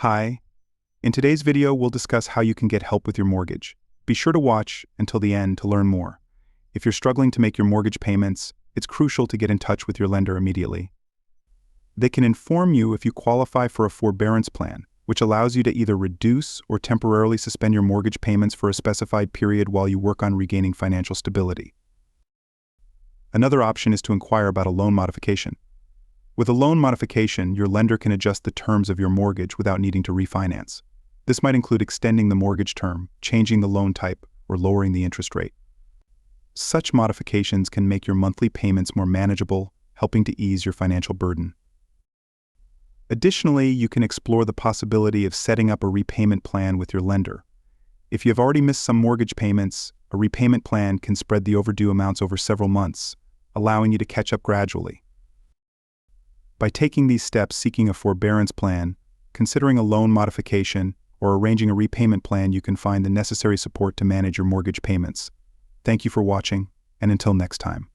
Hi. In today's video, we'll discuss how you can get help with your mortgage. Be sure to watch until the end to learn more. If you're struggling to make your mortgage payments, it's crucial to get in touch with your lender immediately. They can inform you if you qualify for a forbearance plan, which allows you to either reduce or temporarily suspend your mortgage payments for a specified period while you work on regaining financial stability. Another option is to inquire about a loan modification. With a loan modification, your lender can adjust the terms of your mortgage without needing to refinance. This might include extending the mortgage term, changing the loan type, or lowering the interest rate. Such modifications can make your monthly payments more manageable, helping to ease your financial burden. Additionally, you can explore the possibility of setting up a repayment plan with your lender. If you have already missed some mortgage payments, a repayment plan can spread the overdue amounts over several months, allowing you to catch up gradually. By taking these steps, seeking a forbearance plan, considering a loan modification, or arranging a repayment plan, you can find the necessary support to manage your mortgage payments. Thank you for watching, and until next time.